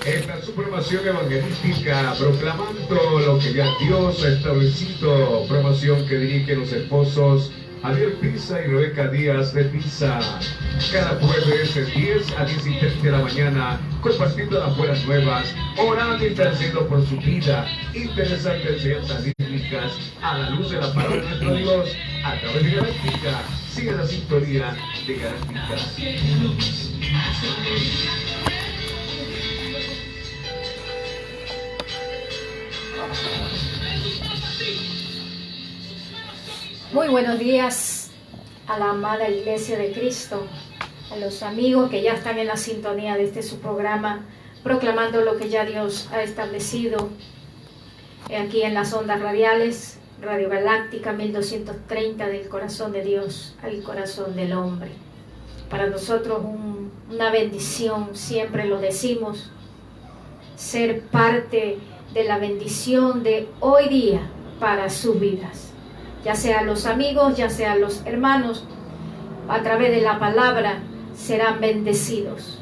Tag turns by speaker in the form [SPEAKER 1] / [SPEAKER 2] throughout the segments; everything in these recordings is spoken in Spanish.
[SPEAKER 1] Esta su promoción evangelística, proclamando lo que ya Dios ha establecido, promoción que dirigen los esposos Javier Pisa y Rebeca Díaz de Pisa. Cada jueves de 10 a 10 y 30 de la mañana, compartiendo las buenas nuevas, orando y intercediendo por su vida, interesantes enseñanzas bíblicas a la luz de la palabra de nuestro Dios, a través de Galáctica. Sigue la sintonía de Galáctica.
[SPEAKER 2] Muy buenos días a la amada Iglesia de Cristo, a los amigos que ya están en la sintonía de este su programa, proclamando lo que ya Dios ha establecido aquí en las ondas radiales, Radio Galáctica 1230, del corazón de Dios al corazón del hombre. Para nosotros una bendición, siempre lo decimos, ser parte de la bendición de hoy día para sus vidas. Ya sean los amigos, ya sean los hermanos, a través de la palabra serán bendecidos.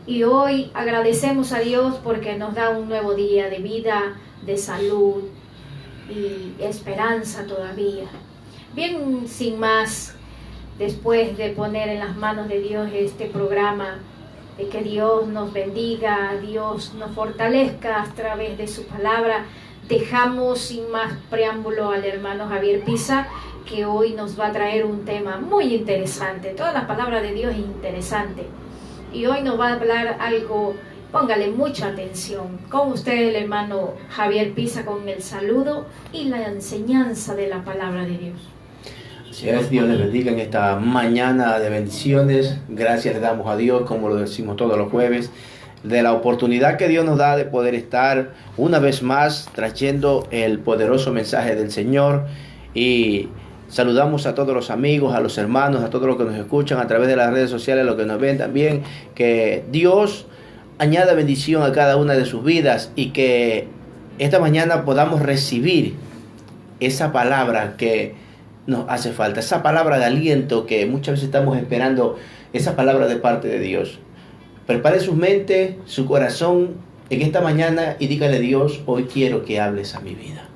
[SPEAKER 2] Y hoy agradecemos a Dios porque nos da un nuevo día de vida, de salud y esperanza todavía. Bien, sin más, después de poner en las manos de Dios este programa, de que Dios nos bendiga, Dios nos fortalezca a través de su palabra, dejamos sin más preámbulo al hermano Javier Pisa, que hoy nos va a traer un tema muy interesante. Toda la palabra de Dios es interesante. Y hoy nos va a hablar algo, póngale mucha atención. Con usted el hermano Javier Pisa con el saludo y la enseñanza de la palabra de Dios.
[SPEAKER 3] Así es, Dios les bendiga en esta mañana de bendiciones. Gracias le damos a Dios, como lo decimos todos los jueves, de la oportunidad que Dios nos da de poder estar una vez más trayendo el poderoso mensaje del Señor. Y saludamos a todos los amigos, a los hermanos, a todos los que nos escuchan a través de las redes sociales, a los que nos ven también. Que Dios añada bendición a cada una de sus vidas y que esta mañana podamos recibir esa palabra que nos hace falta, esa palabra de aliento que muchas veces estamos esperando, esa palabra de parte de Dios. Prepare su mente, su corazón en esta mañana y dígale a Dios, hoy quiero que hables a mi vida.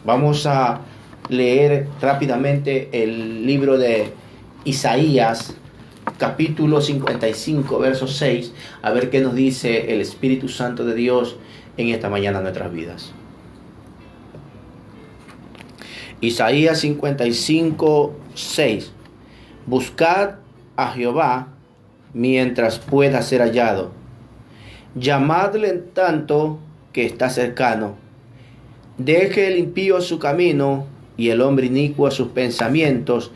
[SPEAKER 3] Vamos a leer rápidamente el libro de Isaías, capítulo 55, verso 6, a ver qué nos dice el Espíritu Santo de Dios en esta mañana en nuestras vidas. Isaías 55, 6. Buscad a Jehová mientras pueda ser hallado. Llamadle en tanto que está cercano. Deje el impío su camino y el hombre inicuo sus pensamientos,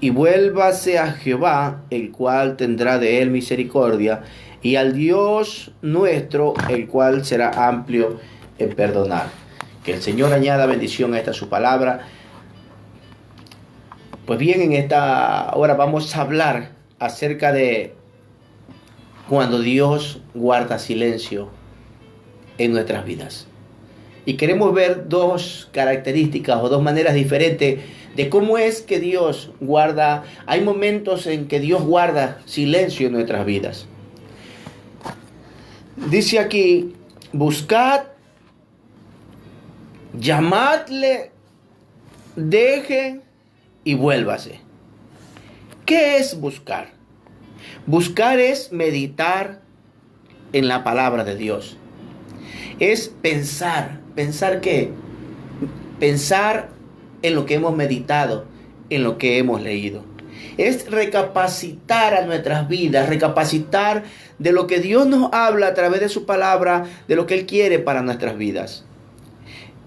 [SPEAKER 3] y vuélvase a Jehová, el cual tendrá de él misericordia, y al Dios nuestro, el cual será amplio en perdonar. Que el Señor añada bendición a esta su palabra. Pues bien, en esta hora vamos a hablar acerca de cuando Dios guarda silencio en nuestras vidas. Y queremos ver dos características o dos maneras diferentes de cómo es que Dios guarda. Hay momentos en que Dios guarda silencio en nuestras vidas. Dice aquí, buscad, llamadle, deje y vuélvase. ¿Qué es buscar? Buscar es meditar en la palabra de Dios. Es pensar. ¿Pensar qué? Pensar en lo que hemos meditado, en lo que hemos leído. Es recapacitar a nuestras vidas, recapacitar de lo que Dios nos habla a través de su palabra, de lo que Él quiere para nuestras vidas.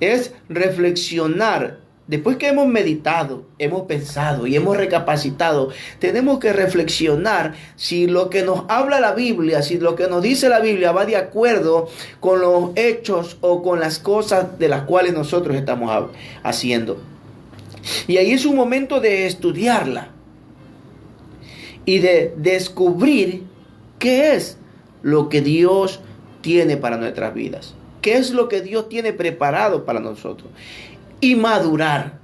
[SPEAKER 3] Es reflexionar. Después que hemos meditado, hemos pensado y hemos recapacitado, tenemos que reflexionar si lo que nos habla la Biblia, si lo que nos dice la Biblia va de acuerdo con los hechos o con las cosas de las cuales nosotros estamos haciendo. Y ahí es un momento de estudiarla y de descubrir qué es lo que Dios tiene para nuestras vidas, qué es lo que Dios tiene preparado para nosotros. Y madurar.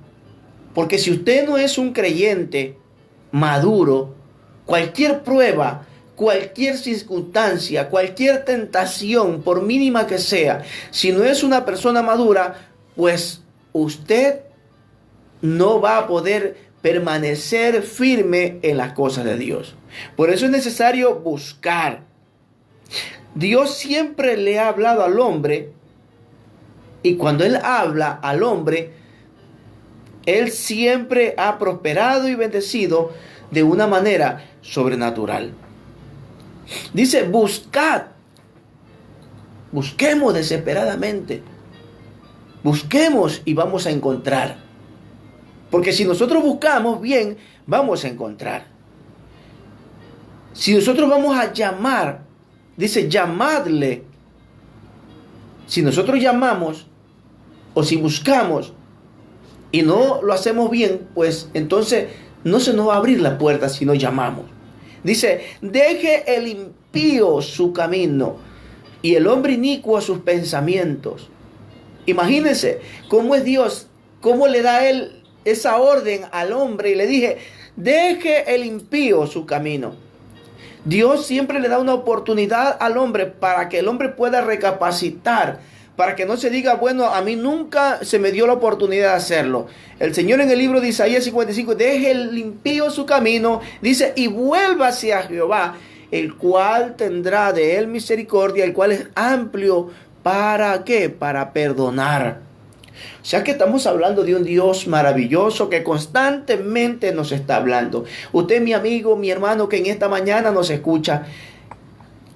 [SPEAKER 3] Porque si usted no es un creyente maduro, cualquier prueba, cualquier circunstancia, cualquier tentación, por mínima que sea, si no es una persona madura, pues usted no va a poder permanecer firme en las cosas de Dios. Por eso es necesario buscar. Dios siempre le ha hablado al hombre, y cuando Él habla al hombre, Él siempre ha prosperado y bendecido de una manera sobrenatural. Dice, buscad. Busquemos desesperadamente. Busquemos y vamos a encontrar. Porque si nosotros buscamos bien, vamos a encontrar. Si nosotros vamos a llamar, dice, llamadle. Si nosotros llamamos o si buscamos y no lo hacemos bien, pues entonces no se nos va a abrir la puerta si no llamamos. Dice, deje el impío su camino y el hombre inicuo sus pensamientos. Imagínense cómo es Dios, cómo le da Él esa orden al hombre, y le dije, deje el impío su camino. Dios siempre le da una oportunidad al hombre para que el hombre pueda recapacitar, para que no se diga, bueno, a mí nunca se me dio la oportunidad de hacerlo. El Señor en el libro de Isaías 55, deje el impío su camino, dice, y vuélvase a Jehová, el cual tendrá de él misericordia, el cual es amplio, ¿para qué? Para perdonar. O sea que estamos hablando de un Dios maravilloso que constantemente nos está hablando. Usted, mi amigo, mi hermano, que en esta mañana nos escucha,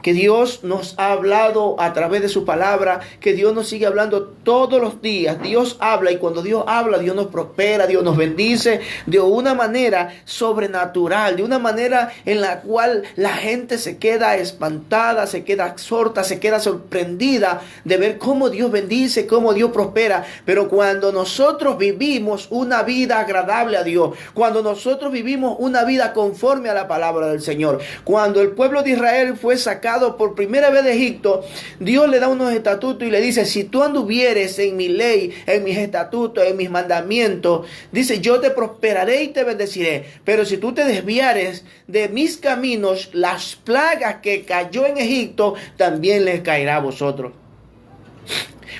[SPEAKER 3] que Dios nos ha hablado a través de su palabra, que Dios nos sigue hablando todos los días. Dios habla, y cuando Dios habla, Dios nos prospera, Dios nos bendice de una manera sobrenatural, de una manera en la cual la gente se queda espantada, se queda absorta, se queda sorprendida de ver cómo Dios bendice, cómo Dios prospera. Pero cuando nosotros vivimos una vida agradable a Dios, cuando nosotros vivimos una vida conforme a la palabra del Señor, cuando el pueblo de Israel fue sacado por primera vez de Egipto, Dios le da unos estatutos y le dice, si tú anduvieres en mi ley, en mis estatutos, en mis mandamientos, dice, yo te prosperaré y te bendeciré. Pero si tú te desviares de mis caminos, las plagas que cayó en Egipto también les caerá a vosotros.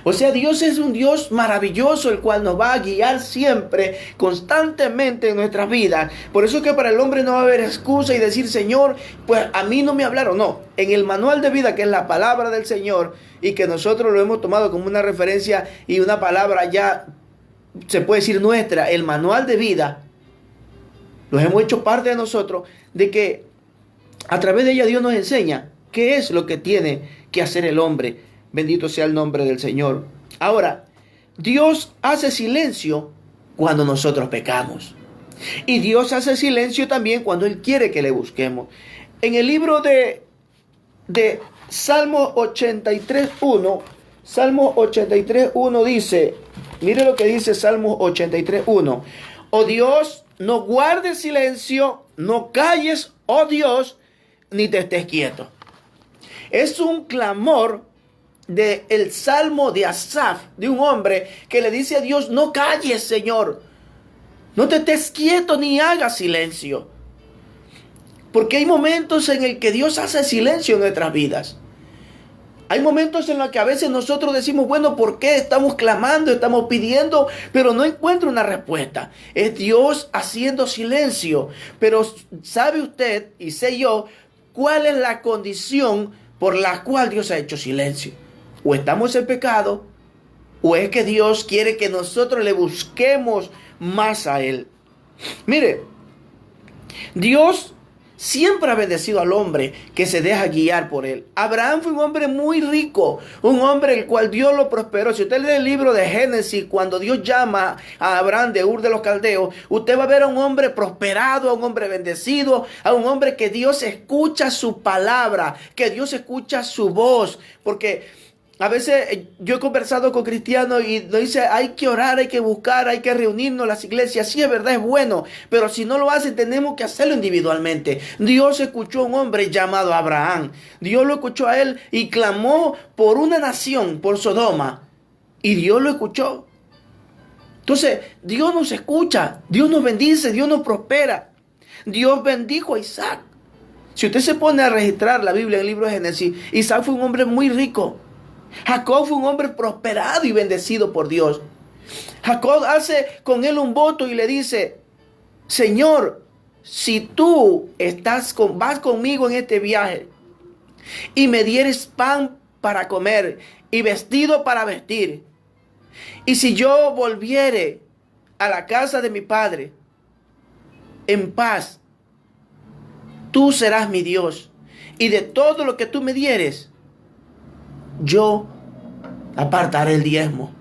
[SPEAKER 3] O sea, Dios es un Dios maravilloso, el cual nos va a guiar siempre, constantemente en nuestras vidas. Por eso es que para el hombre no va a haber excusa y decir, Señor, pues a mí no me hablaron. No, en el manual de vida, que es la palabra del Señor, y que nosotros lo hemos tomado como una referencia y una palabra ya, se puede decir nuestra, el manual de vida, los hemos hecho parte de nosotros, de que a través de ella Dios nos enseña qué es lo que tiene que hacer el hombre. Bendito sea el nombre del Señor. Ahora, Dios hace silencio cuando nosotros pecamos. Y Dios hace silencio también cuando Él quiere que le busquemos. En el libro de Salmo 83.1, Salmo 83.1 dice, mire lo que dice Salmo 83.1. Oh Dios, no guardes silencio, no calles, oh Dios, ni te estés quieto. Es un clamor del Salmo de Asaf, de un hombre que le dice a Dios, no calles, Señor, no te estés quieto ni hagas silencio. Porque hay momentos en el que Dios hace silencio en nuestras vidas. Hay momentos en los que a veces nosotros decimos, bueno, ¿por qué estamos clamando, estamos pidiendo, pero no encuentro una respuesta? Es Dios haciendo silencio. Pero ¿sabe usted y sé yo cuál es la condición por la cual Dios ha hecho silencio? O estamos en pecado, o es que Dios quiere que nosotros le busquemos más a Él. Mire, Dios siempre ha bendecido al hombre que se deja guiar por Él. Abraham fue un hombre muy rico, un hombre el cual Dios lo prosperó. Si usted lee el libro de Génesis, cuando Dios llama a Abraham de Ur de los Caldeos, usted va a ver a un hombre prosperado, a un hombre bendecido, a un hombre que Dios escucha su palabra, que Dios escucha su voz, porque a veces yo he conversado con cristianos y nos dice, hay que orar, hay que buscar, hay que reunirnos en las iglesias. Sí, es verdad, es bueno, pero si no lo hacen, tenemos que hacerlo individualmente. Dios escuchó a un hombre llamado Abraham. Dios lo escuchó a él y clamó por una nación, por Sodoma. Y Dios lo escuchó. Entonces, Dios nos escucha, Dios nos bendice, Dios nos prospera. Dios bendijo a Isaac. Si usted se pone a registrar la Biblia en el libro de Génesis, Isaac fue un hombre muy rico. Jacob fue un hombre prosperado y bendecido por Dios. Jacob hace con él un voto y le dice: Señor, si tú vas conmigo en este viaje y me dieres pan para comer y vestido para vestir, y si yo volviere a la casa de mi padre en paz, tú serás mi Dios, y de todo lo que tú me dieres, yo apartaré el diezmo.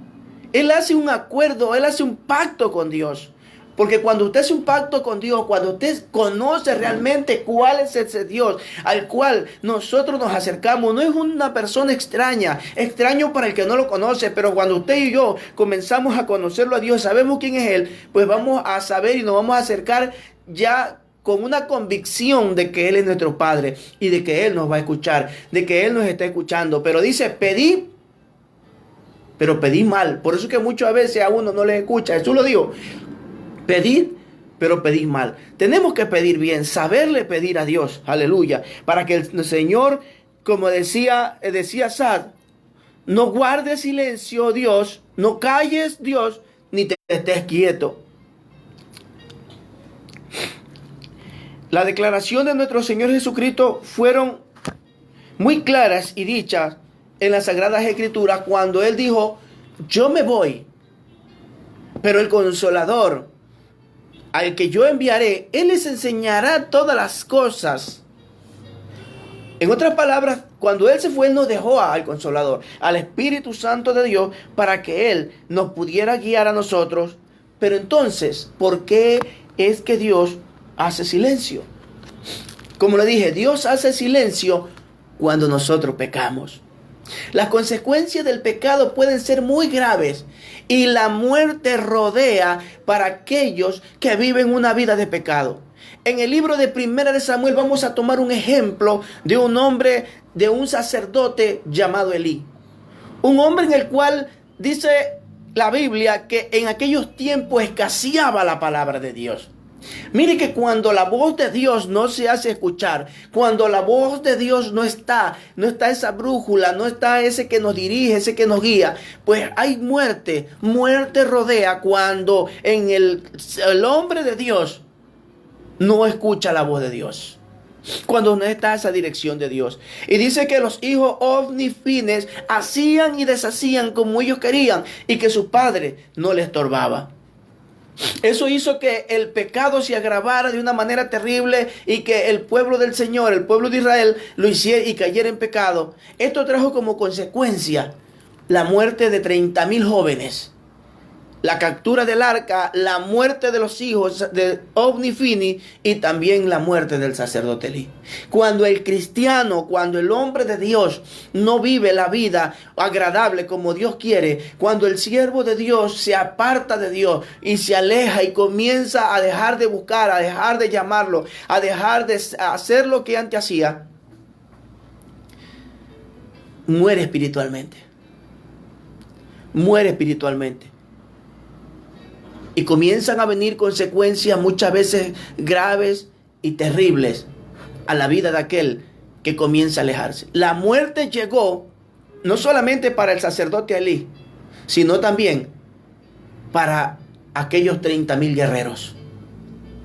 [SPEAKER 3] Él hace un acuerdo, él hace un pacto con Dios. Porque cuando usted hace un pacto con Dios, cuando usted conoce realmente cuál es ese Dios al cual nosotros nos acercamos, no es una persona extraño para el que no lo conoce, pero cuando usted y yo comenzamos a conocerlo a Dios, sabemos quién es Él, pues vamos a saber y nos vamos a acercar ya con una convicción de que Él es nuestro Padre y de que Él nos va a escuchar, de que Él nos está escuchando. Pero dice: pedí, pero pedí mal. Por eso es que muchas veces a uno no le escucha. Jesús lo dijo: pedid, pero pedid mal. Tenemos que pedir bien, saberle pedir a Dios, aleluya, para que el Señor, como decía Sad, no guardes silencio, Dios, no calles, Dios, ni te estés quieto. Las declaraciones de nuestro Señor Jesucristo fueron muy claras y dichas en las Sagradas Escrituras cuando Él dijo: yo me voy, pero el Consolador, al que yo enviaré, Él les enseñará todas las cosas. En otras palabras, cuando Él se fue, Él nos dejó al Consolador, al Espíritu Santo de Dios, para que Él nos pudiera guiar a nosotros. Pero entonces, ¿por qué es que Dios hace silencio? Como le dije, Dios hace silencio cuando nosotros pecamos. Las consecuencias del pecado pueden ser muy graves y la muerte rodea para aquellos que viven una vida de pecado. En el libro de Primera de Samuel vamos a tomar un ejemplo de un hombre, de un sacerdote llamado Elí. Un hombre en el cual dice la Biblia que en aquellos tiempos escaseaba la palabra de Dios. Mire que cuando la voz de Dios no se hace escuchar, cuando la voz de Dios no está esa brújula, no está ese que nos dirige, ese que nos guía, pues hay muerte rodea cuando en el hombre de Dios no escucha la voz de Dios, cuando no está esa dirección de Dios. Y dice que los hijos Ofni, Fines hacían y deshacían como ellos querían y que su padre no les estorbaba. Eso hizo que el pecado se agravara de una manera terrible y que el pueblo del Señor, el pueblo de Israel, lo hiciera y cayera en pecado. Esto trajo como consecuencia la muerte de 30,000 jóvenes, la captura del arca, la muerte de los hijos de Ofni, Fini y también la muerte del sacerdote Elí. Cuando el cristiano, cuando el hombre de Dios no vive la vida agradable como Dios quiere, cuando el siervo de Dios se aparta de Dios y se aleja y comienza a dejar de buscar, a dejar de llamarlo, a dejar de hacer lo que antes hacía, muere espiritualmente. Muere espiritualmente. Y comienzan a venir consecuencias muchas veces graves y terribles a la vida de aquel que comienza a alejarse. La muerte llegó no solamente para el sacerdote Elí, sino también para aquellos 30,000 guerreros.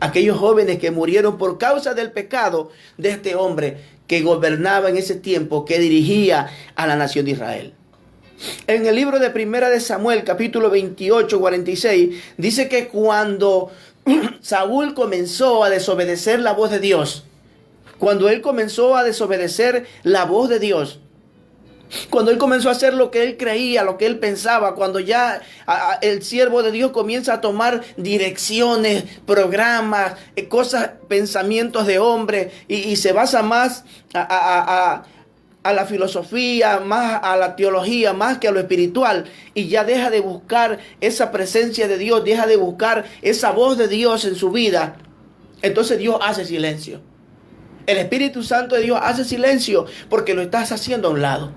[SPEAKER 3] Aquellos jóvenes que murieron por causa del pecado de este hombre que gobernaba en ese tiempo, que dirigía a la nación de Israel. En el libro de Primera de Samuel, capítulo 28, 46, dice que cuando Saúl comenzó a desobedecer la voz de Dios, cuando él comenzó a desobedecer la voz de Dios, cuando él comenzó a hacer lo que él creía, lo que él pensaba, cuando ya el siervo de Dios comienza a tomar direcciones, programas, cosas, pensamientos de hombre y se basa más a la filosofía, más a la teología, más que a lo espiritual, y ya deja de buscar esa presencia de Dios, deja de buscar esa voz de Dios en su vida, entonces Dios hace silencio. El Espíritu Santo de Dios hace silencio porque lo estás haciendo a un lado.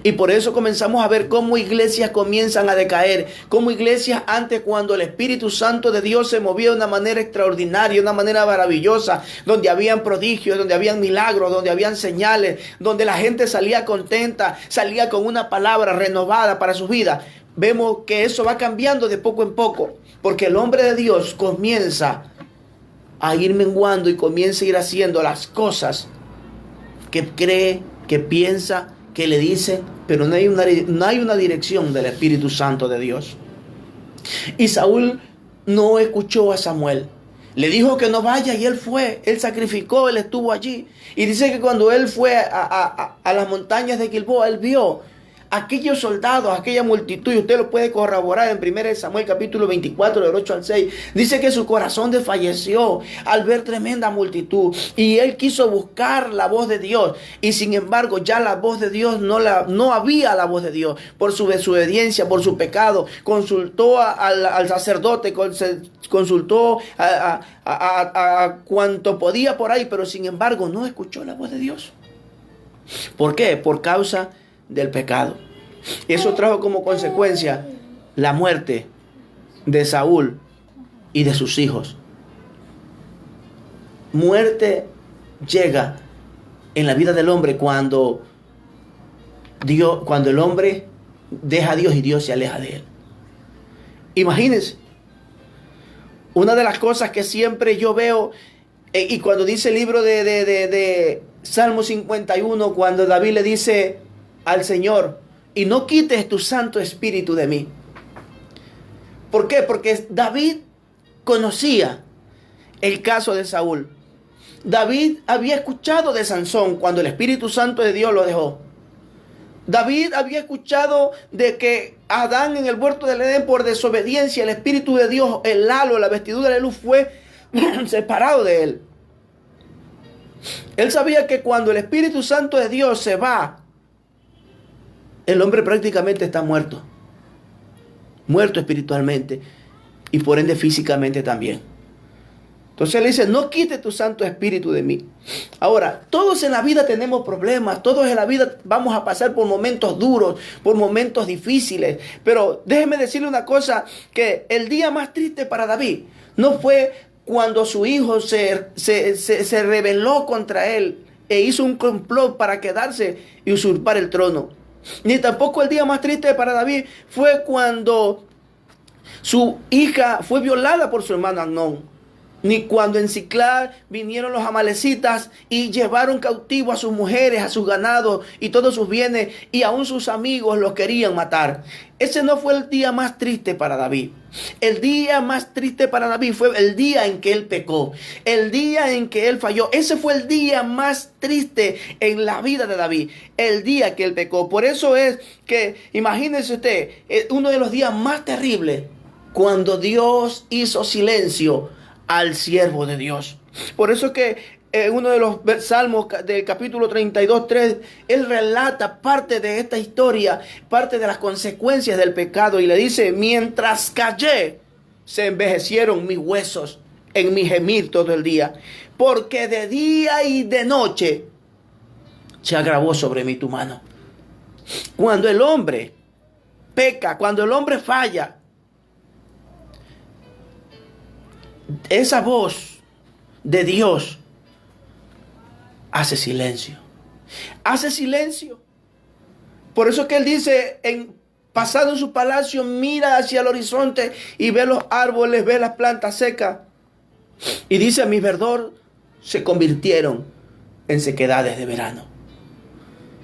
[SPEAKER 3] Y por eso comenzamos a ver cómo iglesias comienzan a decaer, cómo iglesias antes, cuando el Espíritu Santo de Dios se movía de una manera extraordinaria, de una manera maravillosa, donde habían prodigios, donde habían milagros, donde habían señales, donde la gente salía contenta, salía con una palabra renovada para su vida. Vemos que eso va cambiando de poco en poco, porque el hombre de Dios comienza a ir menguando y comienza a ir haciendo las cosas que cree, que piensa, que le dice, pero no hay una dirección del Espíritu Santo de Dios. Y Saúl no escuchó a Samuel. Le dijo que no vaya y él fue. Él sacrificó, él estuvo allí. Y dice que cuando él fue a las montañas de Gilboa, él vio aquellos soldados, aquella multitud, y usted lo puede corroborar en 1 Samuel capítulo 24, del 8 al 6. Dice que su corazón desfalleció al ver tremenda multitud, y él quiso buscar la voz de Dios, y sin embargo ya la voz de Dios no había la voz de Dios, por su desobediencia, por su pecado. Consultó al sacerdote, consultó a cuanto podía por ahí, pero sin embargo no escuchó la voz de Dios. ¿Por qué? Por causa del pecado. Eso trajo como consecuencia la muerte de Saúl y de sus hijos. Muerte llega en la vida del hombre cuando el hombre deja a Dios y Dios se aleja de él. Imagínense, una de las cosas que siempre yo veo, y cuando dice el libro de Salmo 51, cuando David le dice al Señor: y no quites tu Santo Espíritu de mí. ¿Por qué? Porque David conocía el caso de Saúl. David había escuchado de Sansón cuando el Espíritu Santo de Dios lo dejó. David había escuchado de que Adán en el huerto del Edén, por desobediencia, el Espíritu de Dios, el halo, la vestidura de luz, fue separado de él. Él sabía que cuando el Espíritu Santo de Dios se va, el hombre prácticamente está muerto. Muerto espiritualmente y por ende físicamente también. Entonces él dice: no quite tu Santo Espíritu de mí. Ahora, todos en la vida tenemos problemas. Todos en la vida vamos a pasar por momentos duros, por momentos difíciles. Pero déjeme decirle una cosa, que el día más triste para David no fue cuando su hijo se rebeló contra él e hizo un complot para quedarse y usurpar el trono. Ni tampoco el día más triste para David fue cuando su hija fue violada por su hermano Amnón. Ni cuando en Siclag vinieron los amalecitas y llevaron cautivo a sus mujeres, a sus ganados y todos sus bienes, y aún sus amigos los querían matar. Ese no fue el día más triste para David. El día más triste para David fue el día en que él pecó, el día en que él falló. Ese fue el día más triste en la vida de David, el día que él pecó. Por eso es que, imagínese usted, uno de los días más terribles, cuando Dios hizo silencio al siervo de Dios. Por eso que uno de los salmos del capítulo 32:3, él relata parte de esta historia, parte de las consecuencias del pecado, y le dice: mientras callé, se envejecieron mis huesos en mi gemir todo el día, porque de día y de noche se agravó sobre mí tu mano. Cuando el hombre peca, cuando el hombre falla, esa voz de Dios hace silencio. Hace silencio. Por eso que él dice, pasado en su palacio, mira hacia el horizonte y ve los árboles, ve las plantas secas. Y dice: mi verdor se convirtieron en sequedades de verano.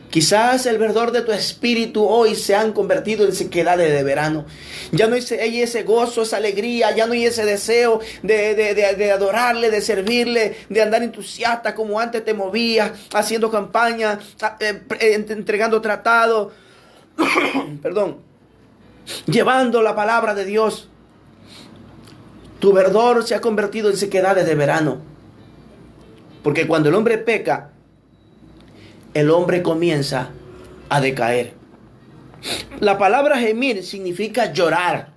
[SPEAKER 3] Quizás el verdor de tu espíritu hoy se han convertido en sequedades de verano. Ya no hay ese gozo, esa alegría, ya no hay ese deseo de adorarle, de servirle, de andar entusiasta como antes te movías, haciendo campaña, entregando tratados, perdón, llevando la palabra de Dios. Tu verdor se ha convertido en sequedades de verano. Porque cuando el hombre peca, el hombre comienza a decaer. La palabra gemir significa llorar,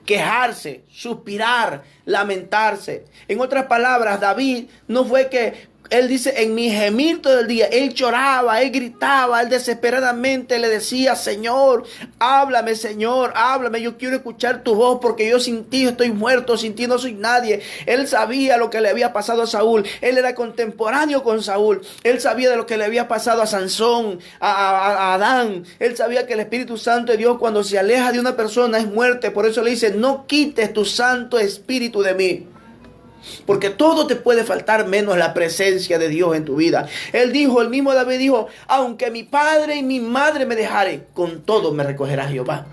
[SPEAKER 3] quejarse, suspirar, lamentarse. En otras palabras, David no fue que Él dice, en mi gemir todo el día, él lloraba, él gritaba, él desesperadamente le decía, Señor, háblame, yo quiero escuchar tu voz porque yo sin ti estoy muerto, sin ti no soy nadie. Él sabía lo que le había pasado a Saúl, él era contemporáneo con Saúl, él sabía de lo que le había pasado a Sansón, a Adán, él sabía que el Espíritu Santo de Dios cuando se aleja de una persona es muerte, por eso le dice, no quites tu Santo Espíritu de mí. Porque todo te puede faltar menos la presencia de Dios en tu vida. Él dijo, el mismo David dijo, aunque mi padre y mi madre me dejaren, con todo me recogerá Jehová.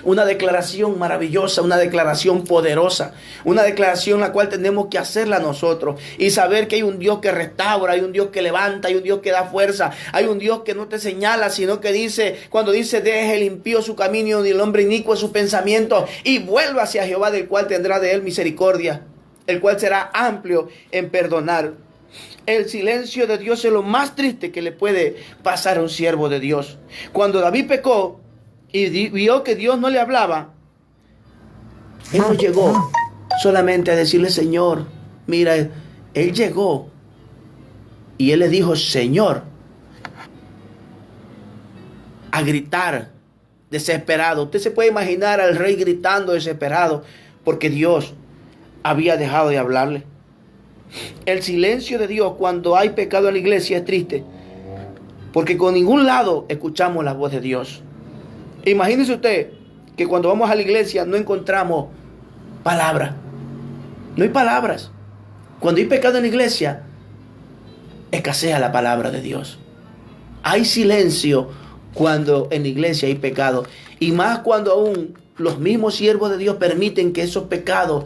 [SPEAKER 3] Una declaración maravillosa, una declaración poderosa, una declaración la cual tenemos que hacerla nosotros y saber que hay un Dios que restaura, hay un Dios que levanta, hay un Dios que da fuerza, hay un Dios que no te señala, sino que dice, cuando dice, deje el impío su camino y el hombre inicuo su pensamiento y vuelva hacia Jehová, del cual tendrá de él misericordia, el cual será amplio en perdonar. El silencio de Dios es lo más triste que le puede pasar a un siervo de Dios. Cuando David pecó y vio que Dios no le hablaba, él no llegó solamente a decirle, Señor, mira, él llegó y él le dijo, Señor, a gritar desesperado. Usted se puede imaginar al rey gritando desesperado porque Dios había dejado de hablarle. El silencio de Dios cuando hay pecado en la iglesia es triste, porque con ningún lado escuchamos la voz de Dios. Imagínese usted que cuando vamos a la iglesia no encontramos palabras. No hay palabras. Cuando hay pecado en la iglesia, escasea la palabra de Dios. Hay silencio cuando en la iglesia hay pecado. Y más cuando aún los mismos siervos de Dios permiten que esos pecados,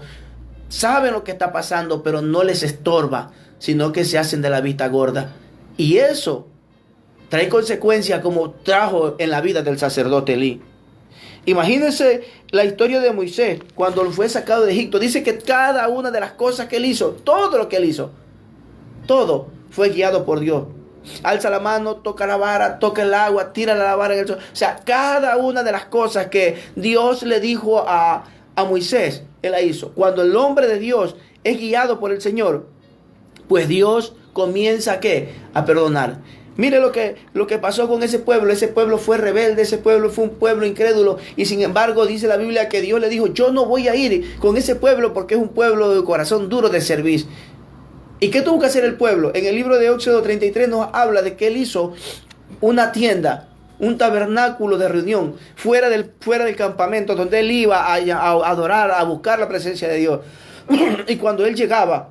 [SPEAKER 3] saben lo que está pasando, pero no les estorba, sino que se hacen de la vista gorda. Y eso trae consecuencias como trajo en la vida del sacerdote Elí. Imagínense la historia de Moisés cuando fue sacado de Egipto. Dice que cada una de las cosas que él hizo, todo lo que él hizo, todo fue guiado por Dios. Alza la mano, toca la vara, toca el agua, tira la vara en el sol. O sea, cada una de las cosas que Dios le dijo a Moisés, él la hizo. Cuando el hombre de Dios es guiado por el Señor, pues Dios comienza ¿a qué? A perdonar. Mire lo que pasó con ese pueblo. Ese pueblo fue rebelde, ese pueblo fue un pueblo incrédulo. Y sin embargo dice la Biblia que Dios le dijo, yo no voy a ir con ese pueblo porque es un pueblo de corazón duro de servir. ¿Y qué tuvo que hacer el pueblo? En el libro de Éxodo 33 nos habla de que él hizo una tienda, un tabernáculo de reunión fuera del campamento, donde él iba a adorar, a buscar la presencia de Dios. Y cuando él llegaba,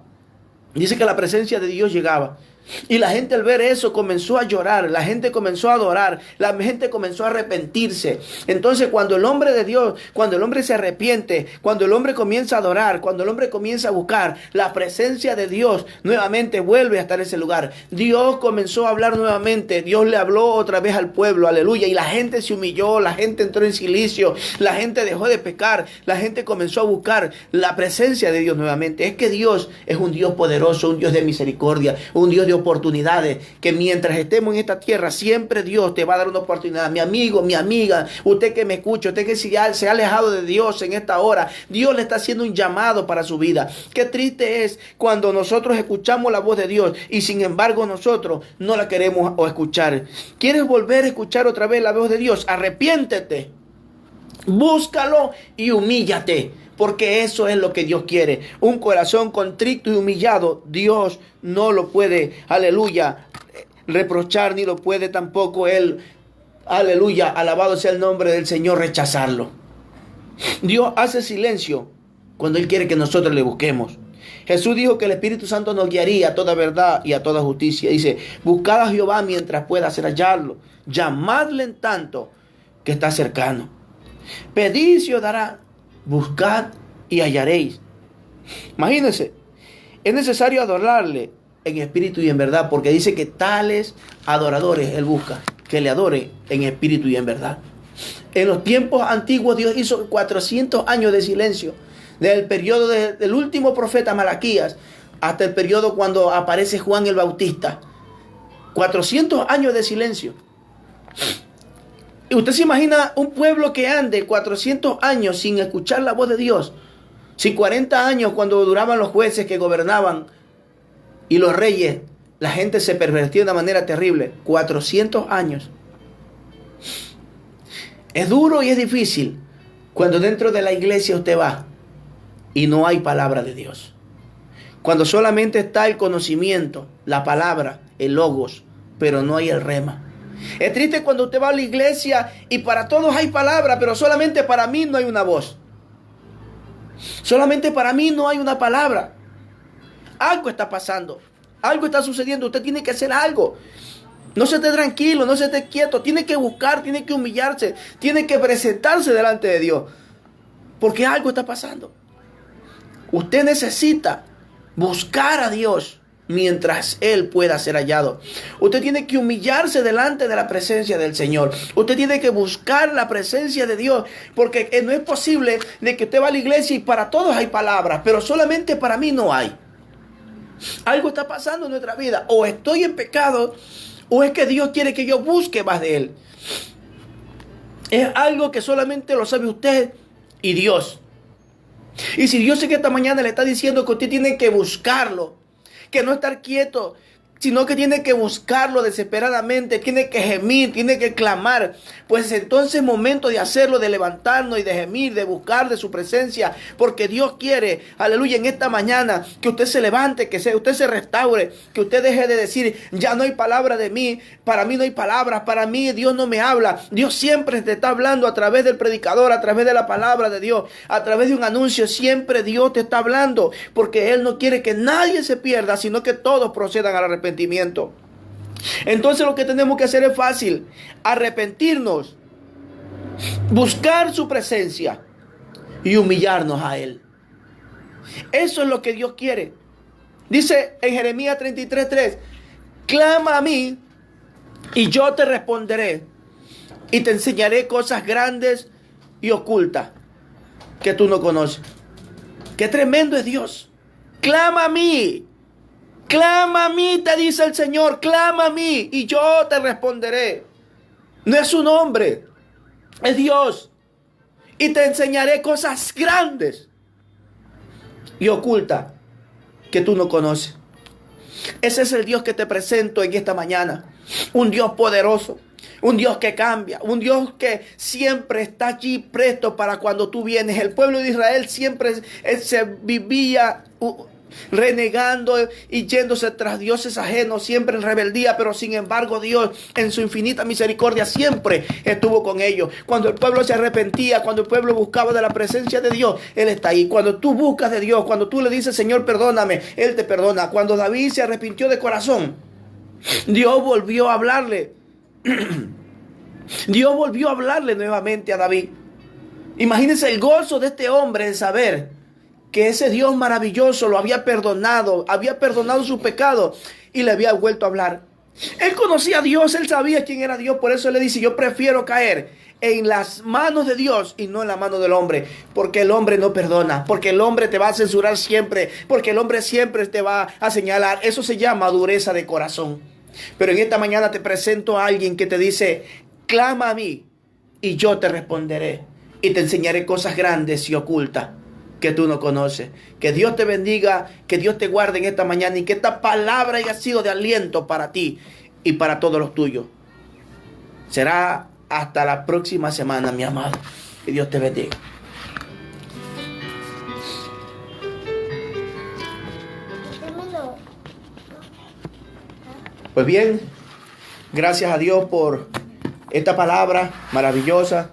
[SPEAKER 3] dice que la presencia de Dios llegaba. Y la gente al ver eso comenzó a llorar, la gente comenzó a adorar, la gente comenzó a arrepentirse. Entonces cuando el hombre de Dios, cuando el hombre se arrepiente, cuando el hombre comienza a adorar, cuando el hombre comienza a buscar, la presencia de Dios nuevamente vuelve a estar en ese lugar. Dios comenzó a hablar nuevamente, Dios le habló otra vez al pueblo, aleluya. Y la gente se humilló, la gente entró en silicio, la gente dejó de pecar, la gente comenzó a buscar la presencia de Dios nuevamente. Es que Dios es un Dios poderoso, un Dios de misericordia, un Dios de oportunidades, que mientras estemos en esta tierra siempre Dios te va a dar una oportunidad. Mi amigo, mi amiga, usted que me escucha, usted que se ha alejado de Dios en esta hora, Dios le está haciendo un llamado para su vida. Qué triste es cuando nosotros escuchamos la voz de Dios y sin embargo nosotros no la queremos o escuchar. ¿Quieres volver a escuchar otra vez la voz de Dios? Arrepiéntete, búscalo y humíllate. Porque eso es lo que Dios quiere. Un corazón contrito y humillado, Dios no lo puede, aleluya, reprochar, ni lo puede tampoco Él, aleluya, alabado sea el nombre del Señor, rechazarlo. Dios hace silencio cuando Él quiere que nosotros le busquemos. Jesús dijo que el Espíritu Santo nos guiaría a toda verdad y a toda justicia. Dice, buscad a Jehová mientras pueda hallarlo. Llamadle en tanto que está cercano. Pedid y se os dará. Buscad y hallaréis. Imagínense, es necesario adorarle en espíritu y en verdad, porque dice que tales adoradores Él busca, que le adore en espíritu y en verdad. En los tiempos antiguos Dios hizo 400 años de silencio, desde el periodo del último profeta Malaquías hasta el periodo cuando aparece Juan el Bautista. 400 años de silencio. ¿Y usted se imagina un pueblo que ande 400 años sin escuchar la voz de Dios? Si 40 años cuando duraban los jueces que gobernaban, y los reyes, la gente se pervertía de una manera terrible. 400 años. Es duro y es difícil cuando dentro de la iglesia usted va y no hay palabra de Dios. Cuando solamente está el conocimiento, la palabra, el logos, pero no hay el rema. Es triste cuando usted va a la iglesia y para todos hay palabra, pero solamente para mí no hay una voz. Solamente para mí no hay una palabra. Algo está pasando, algo está sucediendo. Usted tiene que hacer algo. No se esté tranquilo, no se esté quieto. Tiene que buscar, tiene que humillarse, tiene que presentarse delante de Dios. Porque algo está pasando. Usted necesita buscar a Dios mientras Él pueda ser hallado. Usted tiene que humillarse delante de la presencia del Señor. Usted tiene que buscar la presencia de Dios, porque no es posible de que usted va a la iglesia y para todos hay palabras, pero solamente para mí no hay. Algo está pasando en nuestra vida. O estoy en pecado, o es que Dios quiere que yo busque más de Él. Es algo que solamente lo sabe usted y Dios. Y si Dios en esta mañana le está diciendo que usted tiene que buscarlo, que no estar quieto, sino que tiene que buscarlo desesperadamente, tiene que gemir, tiene que clamar, pues entonces es momento de hacerlo, de levantarnos y de gemir, de buscar de su presencia, porque Dios quiere, aleluya, en esta mañana, que usted se levante, que usted se restaure, que usted deje de decir, ya no hay palabra de mí, para mí no hay palabras, para mí Dios no me habla. Dios siempre te está hablando a través del predicador, a través de la palabra de Dios, a través de un anuncio, siempre Dios te está hablando, porque Él no quiere que nadie se pierda, sino que todos procedan al arrepentimiento. Entonces lo que tenemos que hacer es fácil: arrepentirnos, buscar su presencia y humillarnos a Él. Eso es lo que Dios quiere. Dice en Jeremías 33:3: clama a mí y yo te responderé y te enseñaré cosas grandes y ocultas que tú no conoces. Qué tremendo es Dios. Clama a mí. Clama a mí, te dice el Señor, clama a mí y yo te responderé. No es un hombre, es Dios. Y te enseñaré cosas grandes y ocultas que tú no conoces. Ese es el Dios que te presento en esta mañana. Un Dios poderoso, un Dios que cambia, un Dios que siempre está allí presto para cuando tú vienes. El pueblo de Israel siempre se vivía renegando y yéndose tras dioses ajenos, siempre en rebeldía, pero sin embargo Dios en su infinita misericordia siempre estuvo con ellos. Cuando el pueblo se arrepentía, cuando el pueblo buscaba de la presencia de Dios, Él está ahí. Cuando tú buscas de Dios, cuando tú le dices, Señor, perdóname, Él te perdona. Cuando David se arrepintió de corazón, Dios volvió a hablarle. Dios volvió a hablarle nuevamente a David. Imagínense el gozo de este hombre en saber que ese Dios maravilloso lo había perdonado su pecado y le había vuelto a hablar. Él conocía a Dios, él sabía quién era Dios, por eso le dice, yo prefiero caer en las manos de Dios y no en la mano del hombre, porque el hombre no perdona, porque el hombre te va a censurar siempre, porque el hombre siempre te va a señalar. Eso se llama dureza de corazón. Pero en esta mañana te presento a alguien que te dice, clama a mí y yo te responderé y te enseñaré cosas grandes y ocultas que tú no conoces. Que Dios te bendiga, que Dios te guarde en esta mañana y que esta palabra haya sido de aliento para ti y para todos los tuyos. Será hasta la próxima semana, mi amado. Que Dios te bendiga. Pues bien, gracias a Dios por esta palabra maravillosa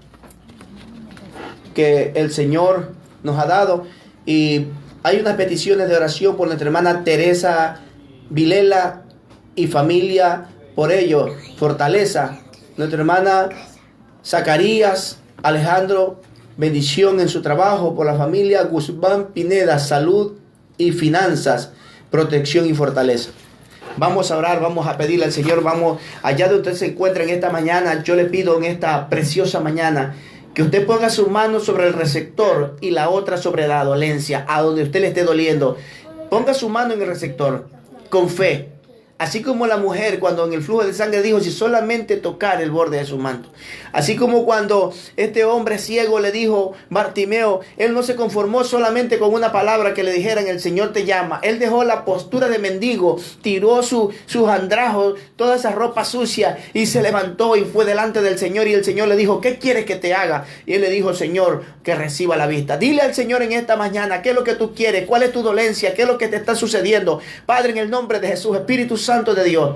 [SPEAKER 3] que el Señor nos ha dado. Y hay unas peticiones de oración por nuestra hermana Teresa Vilela y familia, por ello, fortaleza. Nuestra hermana Zacarías Alejandro, bendición en su trabajo. Por la familia Guzmán Pineda, salud y finanzas, protección y fortaleza. Vamos a orar, vamos a pedirle al Señor, vamos allá donde usted se encuentra en esta mañana. Yo le pido en esta preciosa mañana que usted ponga su mano sobre el receptor y la otra sobre la dolencia, a donde usted le esté doliendo. Ponga su mano en el receptor con fe. Así como la mujer cuando en el flujo de sangre dijo, si solamente tocar el borde de su manto. Así como cuando este hombre ciego le dijo, Bartimeo, él no se conformó solamente con una palabra que le dijeran, el Señor te llama. Él dejó la postura de mendigo, tiró sus andrajos, toda esa ropa sucia y se levantó y fue delante del Señor. Y el Señor le dijo, ¿qué quieres que te haga? Y él le dijo, Señor, que reciba la vista. Dile al Señor en esta mañana, ¿qué es lo que tú quieres? ¿Cuál es tu dolencia? ¿Qué es lo que te está sucediendo? Padre, en el nombre de Jesús, Espíritu Santo de Dios,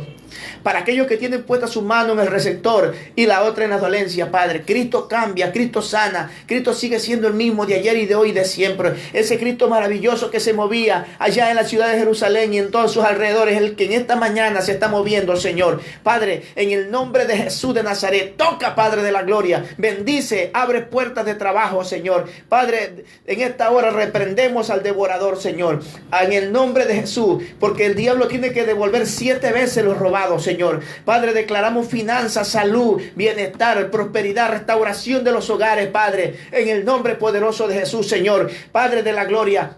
[SPEAKER 3] para aquellos que tienen puesta su mano en el receptor y la otra en la dolencia, Padre, Cristo cambia, Cristo sana, Cristo sigue siendo el mismo de ayer y de hoy y de siempre. Ese Cristo maravilloso que se movía allá en la ciudad de Jerusalén y en todos sus alrededores, el que en esta mañana se está moviendo, Señor. Padre, en el nombre de Jesús de Nazaret, toca, Padre de la gloria, bendice, abre puertas de trabajo, Señor. Padre, en esta hora reprendemos al devorador, Señor, en el nombre de Jesús, porque el diablo tiene que devolver 7 veces lo robado, Señor. Padre, declaramos finanzas, salud, bienestar, prosperidad, restauración de los hogares, Padre, en el nombre poderoso de Jesús, Señor. Padre de la gloria,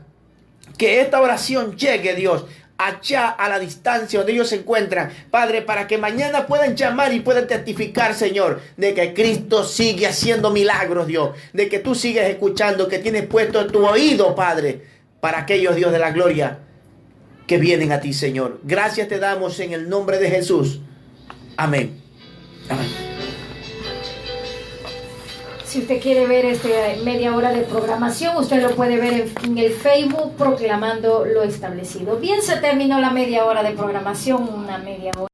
[SPEAKER 3] que esta oración llegue, Dios, allá a la distancia donde ellos se encuentran, Padre, para que mañana puedan llamar y puedan testificar, Señor, de que Cristo sigue haciendo milagros, Dios, de que tú sigues escuchando, que tienes puesto en tu oído, Padre, para aquellos, Dios de la gloria, que vienen a ti, Señor. Gracias te damos en el nombre de Jesús. Amén. Amén.
[SPEAKER 2] Si usted quiere ver media hora de programación, usted lo puede ver en el Facebook Proclamando lo Establecido. Bien, se terminó la media hora de programación, una media hora.